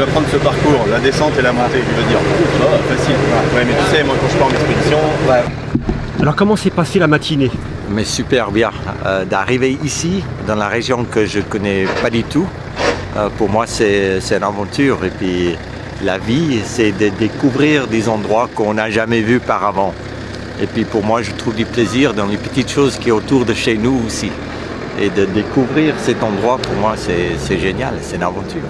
Tu vas prendre ce parcours, la descente et la montée, tu vas dire, facile. Ouais, mais tu sais, moi quand je pars en expédition... Ouais. Alors comment s'est passée la matinée? Mais super bien. D'arriver ici, dans la région que je connais pas du tout, pour moi c'est une aventure. Et puis la vie, c'est de découvrir des endroits qu'on n'a jamais vus par avant. Et puis pour moi, je trouve du plaisir dans les petites choses qui sont autour de chez nous aussi. Et de découvrir cet endroit, pour moi, c'est génial, c'est une aventure.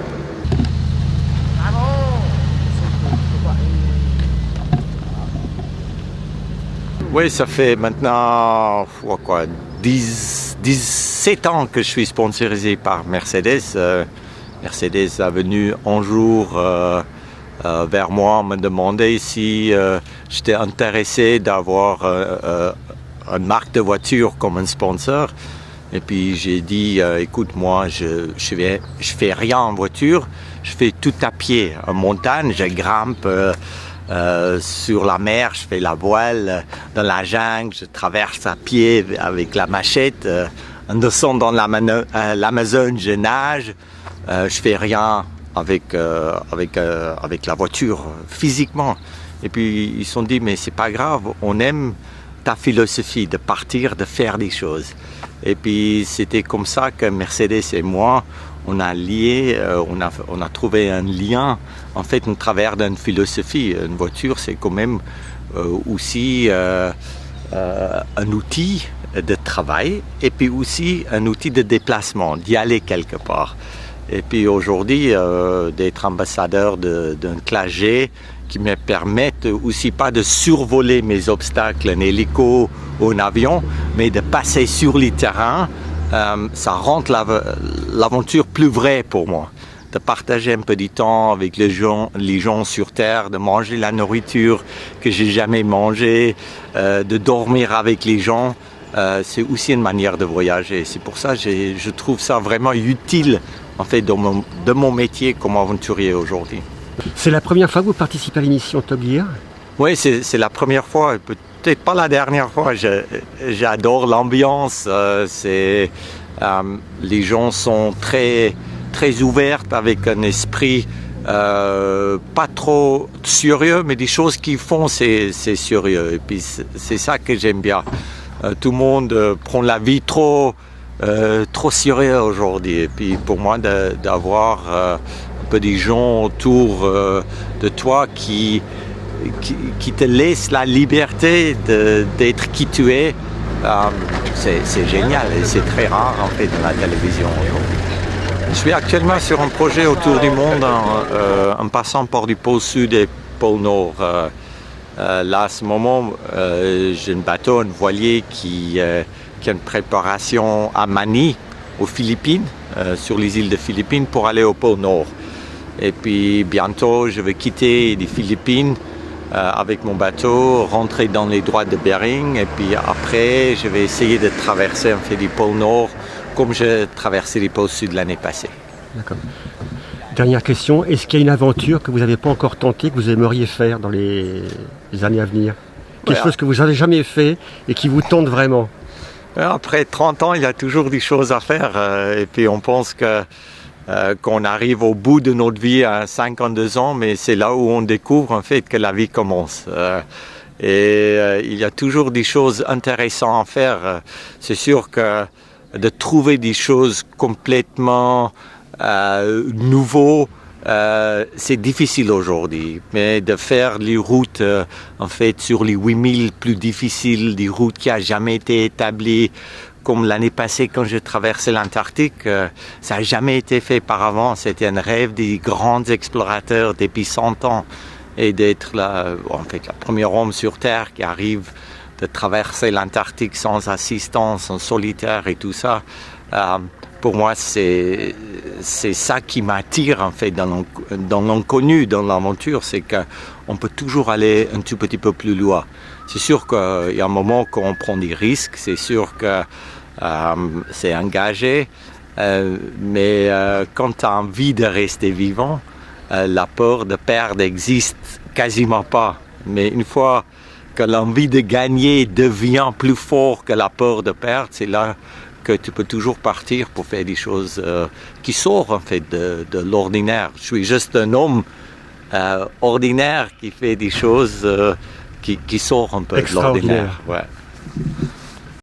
Oui, ça fait maintenant 17 ans que je suis sponsorisé par Mercedes. Mercedes est venu un jour vers moi me demander si j'étais intéressé d'avoir une marque de voiture comme un sponsor. Et puis j'ai dit, écoute, moi je fais rien en voiture, je fais tout à pied. En montagne, je grimpe sur la mer, je fais la voile dans la jungle, je traverse à pied avec la machette. En descendant dans l'Amazone, je nage. Je fais rien avec la voiture physiquement. Et puis ils se sont dit, mais c'est pas grave, on aime ta philosophie de partir, de faire des choses. Et puis c'était comme ça que Mercedes et moi, on a lié, on a trouvé un lien en fait au travers d'une philosophie. Une voiture, c'est quand même aussi un outil de travail et puis aussi un outil de déplacement, d'y aller quelque part. Et puis aujourd'hui, d'être ambassadeur d'un classe G qui me permettent aussi pas de survoler mes obstacles en hélico ou en avion, mais de passer sur les terrains, ça rend l'aventure plus vraie pour moi. De partager un peu de temps avec les gens sur Terre, de manger la nourriture que j'ai jamais mangée, de dormir avec les gens, c'est aussi une manière de voyager. C'est pour ça que je trouve ça vraiment utile en fait, de mon métier comme aventurier aujourd'hui. C'est la première fois que vous participez à l'émission Top Gear? Oui, c'est la première fois, peut-être pas la dernière fois. J'adore l'ambiance. Les gens sont très, très ouverts avec un esprit pas trop sérieux, mais des choses qu'ils font, c'est sérieux. Et puis c'est ça que j'aime bien. Tout le monde prend la vie trop sérieux aujourd'hui. Et puis pour moi, d'avoir un peu des gens autour de toi qui te laissent la liberté d'être qui tu es, c'est génial et c'est très rare en fait dans la télévision aujourd'hui. Je suis actuellement sur un projet autour du monde en passant par du pôle sud et pôle nord. Là, à ce moment, j'ai un bateau, un voilier qui a une préparation à Manille, aux Philippines, sur les îles de Philippines, pour aller au pôle Nord. Et puis bientôt, je vais quitter les Philippines avec mon bateau, rentrer dans les droites de Bering, et puis après, je vais essayer de traverser en fait les pôles Nord, comme j'ai traversé les pôles Sud l'année passée. D'accord. Dernière question, est-ce qu'il y a une aventure que vous n'avez pas encore tentée, que vous aimeriez faire dans les années à venir? Quelque chose que vous n'avez jamais fait et qui vous tente vraiment? Après 30 ans, il y a toujours des choses à faire. Et puis on pense qu'on arrive au bout de notre vie à 52 ans, mais c'est là où on découvre en fait que la vie commence. Il y a toujours des choses intéressantes à faire. C'est sûr que de trouver des choses complètement nouveaux, c'est difficile aujourd'hui, mais de faire les routes en fait sur les 8000 plus difficiles, des routes qui n'ont jamais été établies, comme l'année passée quand j'ai traversé l'Antarctique, ça n'a jamais été fait par avant. C'était un rêve des grands explorateurs depuis 100 ans, et d'être là, en fait, le premier homme sur Terre qui arrive de traverser l'Antarctique sans assistance, en solitaire et tout ça. Pour moi, c'est ça qui m'attire en fait dans l'inconnu, dans l'aventure, c'est qu'on peut toujours aller un tout petit peu plus loin. C'est sûr qu'il y a un moment qu'on prend des risques, c'est sûr que c'est engagé, mais quand tu as envie de rester vivant, la peur de perdre n'existe quasiment pas. Mais une fois que l'envie de gagner devient plus fort que la peur de perdre, c'est là que tu peux toujours partir pour faire des choses qui sortent en fait de l'ordinaire. Je suis juste un homme ordinaire qui fait des choses qui sortent un peu de l'ordinaire. Ouais.